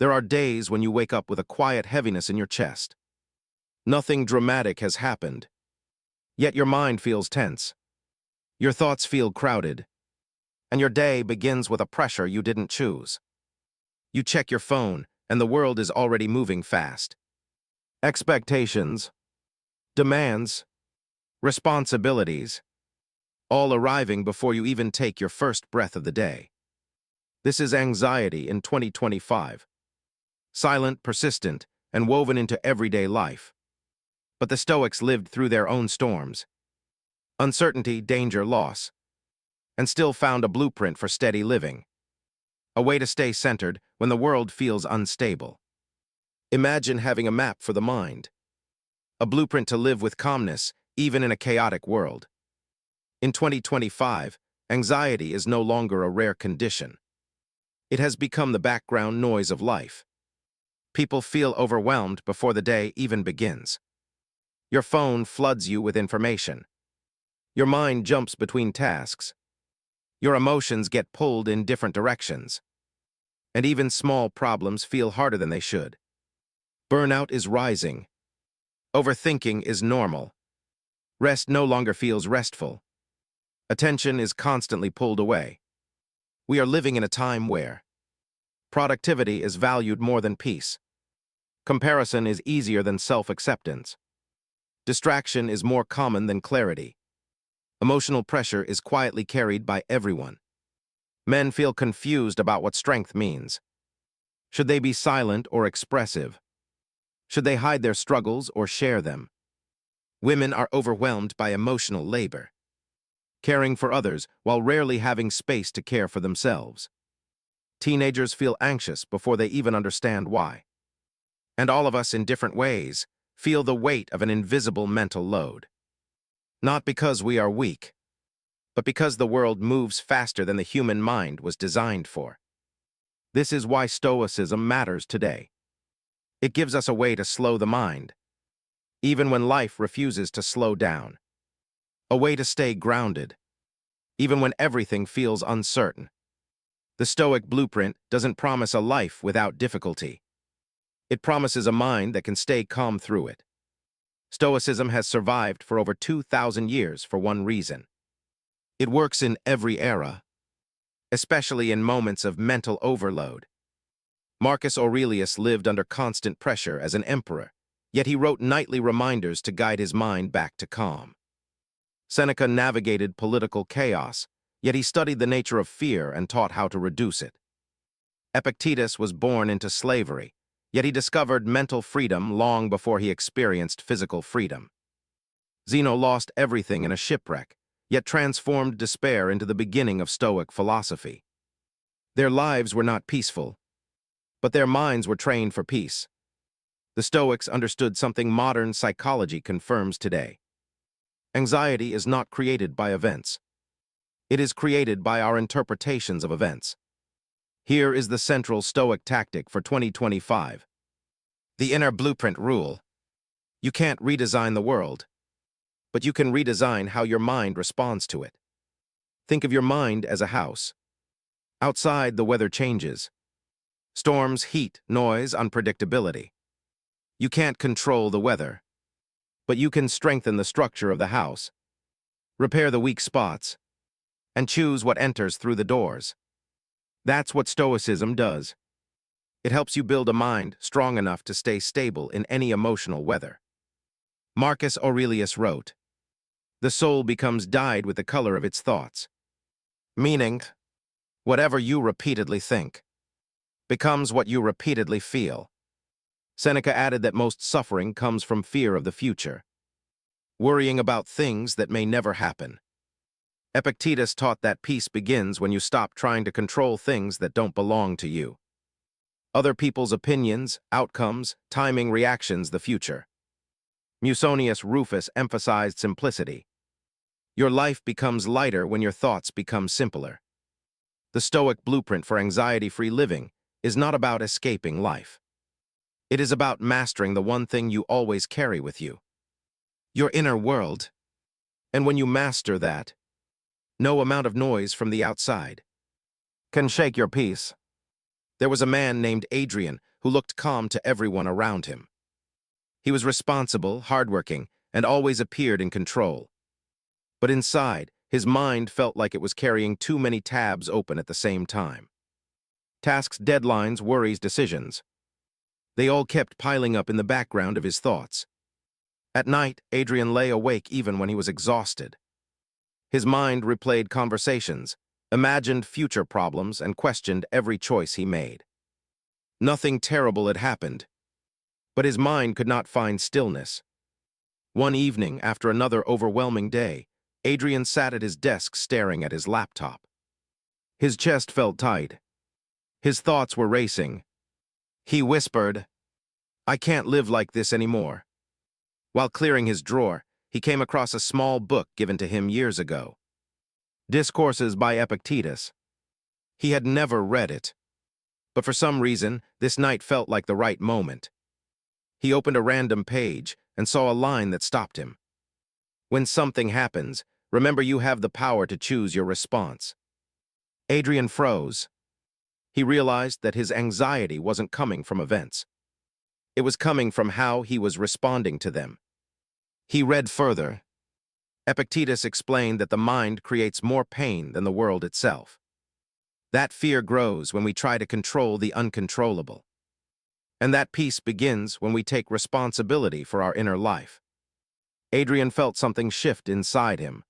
There are days when you wake up with a quiet heaviness in your chest. Nothing dramatic has happened, yet your mind feels tense. Your thoughts feel crowded, and your day begins with a pressure you didn't choose. You check your phone, and the world is already moving fast. Expectations, demands, responsibilities, all arriving before you even take your first breath of the day. This is anxiety in 2025. Silent, persistent, and woven into everyday life. But the Stoics lived through their own storms. Uncertainty, danger, loss. And still found a blueprint for steady living. A way to stay centered when the world feels unstable. Imagine having a map for the mind. A blueprint to live with calmness, even in a chaotic world. In 2025, anxiety is no longer a rare condition. It has become the background noise of life. People feel overwhelmed before the day even begins. Your phone floods you with information. Your mind jumps between tasks. Your emotions get pulled in different directions. And even small problems feel harder than they should. Burnout is rising. Overthinking is normal. Rest no longer feels restful. Attention is constantly pulled away. We are living in a time where productivity is valued more than peace. Comparison is easier than self-acceptance. Distraction is more common than clarity. Emotional pressure is quietly carried by everyone. Men feel confused about what strength means. Should they be silent or expressive? Should they hide their struggles or share them? Women are overwhelmed by emotional labor, caring for others while rarely having space to care for themselves. Teenagers feel anxious before they even understand why. And all of us, in different ways, feel the weight of an invisible mental load. Not because we are weak, but because the world moves faster than the human mind was designed for. This is why Stoicism matters today. It gives us a way to slow the mind, even when life refuses to slow down. A way to stay grounded, even when everything feels uncertain. The Stoic blueprint doesn't promise a life without difficulty. It promises a mind that can stay calm through it. Stoicism has survived for over 2,000 years for one reason. It works in every era, especially in moments of mental overload. Marcus Aurelius lived under constant pressure as an emperor, yet he wrote nightly reminders to guide his mind back to calm. Seneca navigated political chaos, yet he studied the nature of fear and taught how to reduce it. Epictetus was born into slavery, yet he discovered mental freedom long before he experienced physical freedom. Zeno lost everything in a shipwreck, yet transformed despair into the beginning of Stoic philosophy. Their lives were not peaceful, but their minds were trained for peace. The Stoics understood something modern psychology confirms today. Anxiety is not created by events. It is created by our interpretations of events. Here is the central Stoic tactic for 2025. The inner blueprint rule. You can't redesign the world, but you can redesign how your mind responds to it. Think of your mind as a house. Outside, the weather changes. Storms, heat, noise, unpredictability. You can't control the weather, but you can strengthen the structure of the house, repair the weak spots, and choose what enters through the doors. That's what Stoicism does. It helps you build a mind strong enough to stay stable in any emotional weather. Marcus Aurelius wrote, "The soul becomes dyed with the color of its thoughts," meaning, whatever you repeatedly think becomes what you repeatedly feel. Seneca added that most suffering comes from fear of the future, worrying about things that may never happen. Epictetus taught that peace begins when you stop trying to control things that don't belong to you. Other people's opinions, outcomes, timing, reactions, the future. Musonius Rufus emphasized simplicity. Your life becomes lighter when your thoughts become simpler. The Stoic blueprint for anxiety-free living is not about escaping life. It is about mastering the one thing you always carry with you, your inner world. And when you master that, no amount of noise from the outside can shake your peace. There was a man named Adrian who looked calm to everyone around him. He was responsible, hardworking, and always appeared in control. But inside, his mind felt like it was carrying too many tabs open at the same time. Tasks, deadlines, worries, decisions. They all kept piling up in the background of his thoughts. At night, Adrian lay awake even when he was exhausted. His mind replayed conversations, imagined future problems, and questioned every choice he made. Nothing terrible had happened, but his mind could not find stillness. One evening, after another overwhelming day, Adrian sat at his desk staring at his laptop. His chest felt tight. His thoughts were racing. He whispered, "I can't live like this anymore." While clearing his drawer, he came across a small book given to him years ago. Discourses by Epictetus. He had never read it, but for some reason, this night felt like the right moment. He opened a random page and saw a line that stopped him. When something happens, remember you have the power to choose your response. Adrian froze. He realized that his anxiety wasn't coming from events. It was coming from how he was responding to them. He read further. Epictetus explained that the mind creates more pain than the world itself. That fear grows when we try to control the uncontrollable. And that peace begins when we take responsibility for our inner life. Adrian felt something shift inside him.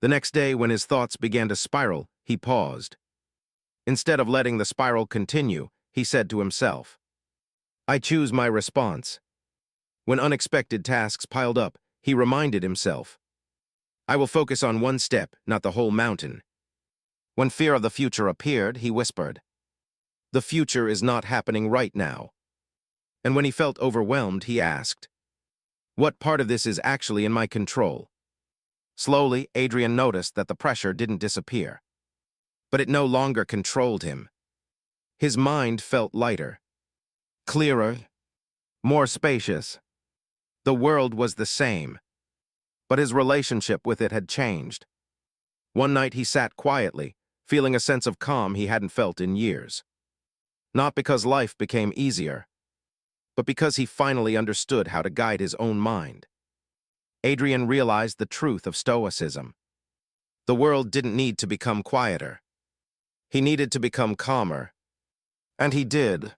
The next day, when his thoughts began to spiral, he paused. Instead of letting the spiral continue, he said to himself, "I choose my response." When unexpected tasks piled up, he reminded himself, "I will focus on one step, not the whole mountain." When fear of the future appeared, he whispered, "The future is not happening right now." And when he felt overwhelmed, he asked, "What part of this is actually in my control?" Slowly, Adrian noticed that the pressure didn't disappear. But it no longer controlled him. His mind felt lighter, clearer, more spacious. The world was the same, but his relationship with it had changed. One night he sat quietly, feeling a sense of calm he hadn't felt in years. Not because life became easier, but because he finally understood how to guide his own mind. Adrian realized the truth of Stoicism. The world didn't need to become quieter. He needed to become calmer. And he did,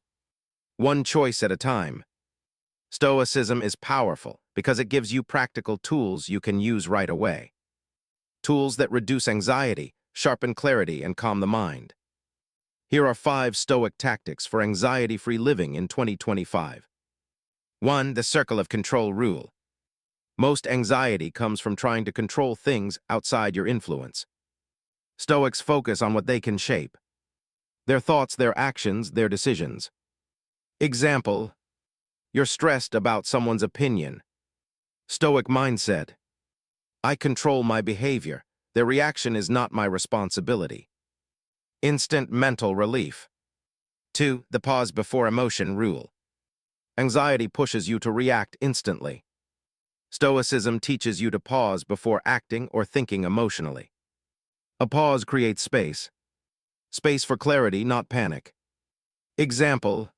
one choice at a time. Stoicism is powerful because it gives you practical tools you can use right away. Tools that reduce anxiety, sharpen clarity, and calm the mind. Here are 5 Stoic tactics for anxiety-free living in 2025. 1. The circle of control rule. Most anxiety comes from trying to control things outside your influence. Stoics focus on what they can shape. Their thoughts, their actions, their decisions. Example: you're stressed about someone's opinion. Stoic mindset: I control my behavior. Their reaction is not my responsibility. Instant mental relief. 2. The pause before emotion rule. Anxiety pushes you to react instantly. Stoicism teaches you to pause before acting or thinking emotionally. A pause creates space. Space for clarity, not panic. Example: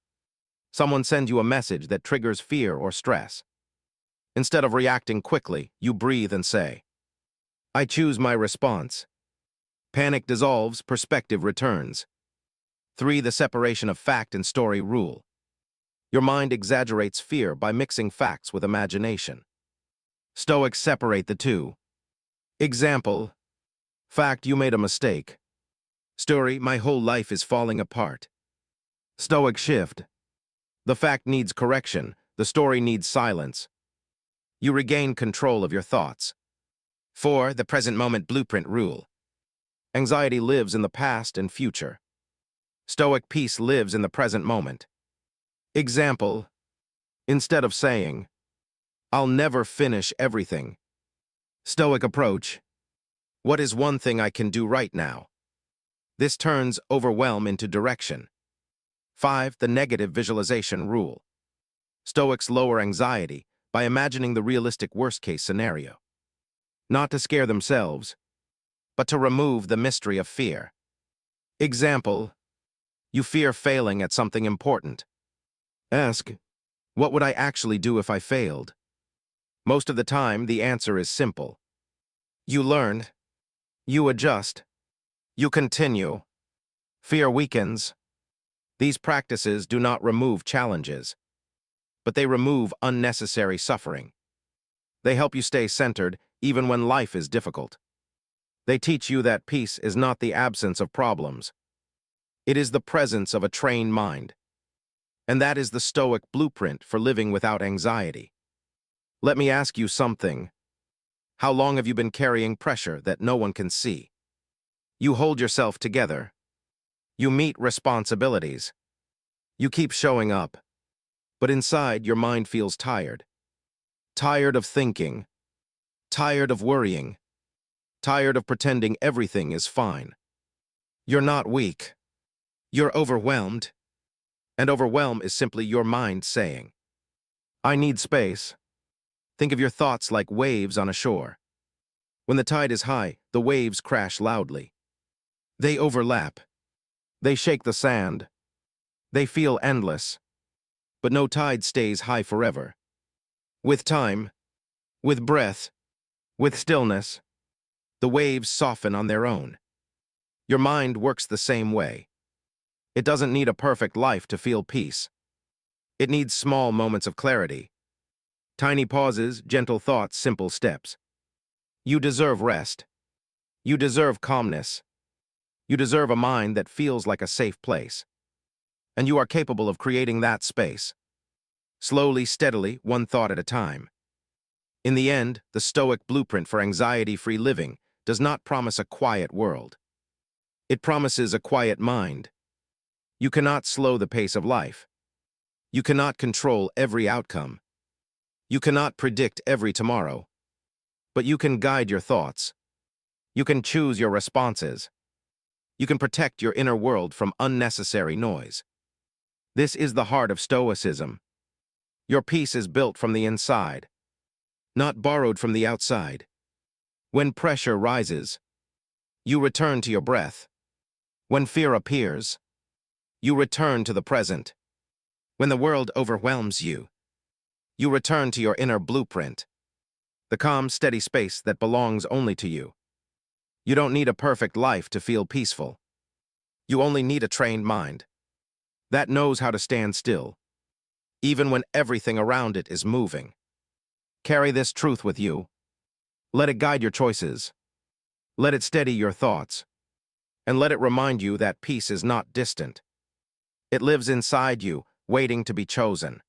someone sends you a message that triggers fear or stress. Instead of reacting quickly, you breathe and say, "I choose my response." Panic dissolves, perspective returns. 3. The separation of fact and story rule. Your mind exaggerates fear by mixing facts with imagination. Stoics separate the two. Example: fact, you made a mistake. Story, my whole life is falling apart. Stoic shift. The fact needs correction, the story needs silence. You regain control of your thoughts. 4. The present moment blueprint rule. Anxiety lives in the past and future. Stoic peace lives in the present moment. Example: instead of saying, "I'll never finish everything," Stoic approach: what is one thing I can do right now? This turns overwhelm into direction. 5. The negative visualization rule. Stoics lower anxiety by imagining the realistic worst-case scenario. Not to scare themselves, but to remove the mystery of fear. Example: you fear failing at something important. Ask, what would I actually do if I failed? Most of the time, the answer is simple. You learn, you adjust, you continue. Fear weakens. These practices do not remove challenges, but they remove unnecessary suffering. They help you stay centered even when life is difficult. They teach you that peace is not the absence of problems. It is the presence of a trained mind. And that is the Stoic blueprint for living without anxiety. Let me ask you something. How long have you been carrying pressure that no one can see? You hold yourself together. You meet responsibilities. You keep showing up. But inside, your mind feels tired. Tired of thinking. Tired of worrying. Tired of pretending everything is fine. You're not weak. You're overwhelmed. And overwhelm is simply your mind saying, I need space. Think of your thoughts like waves on a shore. When the tide is high, the waves crash loudly. They overlap. They shake the sand. They feel endless. But no tide stays high forever. With time, with breath, with stillness, the waves soften on their own. Your mind works the same way. It doesn't need a perfect life to feel peace. It needs small moments of clarity. Tiny pauses, gentle thoughts, simple steps. You deserve rest. You deserve calmness. You deserve a mind that feels like a safe place. And you are capable of creating that space. Slowly, steadily, one thought at a time. In the end, the Stoic blueprint for anxiety-free living does not promise a quiet world. It promises a quiet mind. You cannot slow the pace of life. You cannot control every outcome. You cannot predict every tomorrow. But you can guide your thoughts. You can choose your responses. You can protect your inner world from unnecessary noise. This is the heart of Stoicism. Your peace is built from the inside, not borrowed from the outside. When pressure rises, you return to your breath. When fear appears, you return to the present. When the world overwhelms you, you return to your inner blueprint, the calm, steady space that belongs only to you. You don't need a perfect life to feel peaceful. You only need a trained mind that knows how to stand still, even when everything around it is moving. Carry this truth with you. Let it guide your choices. Let it steady your thoughts. And let it remind you that peace is not distant. It lives inside you, waiting to be chosen.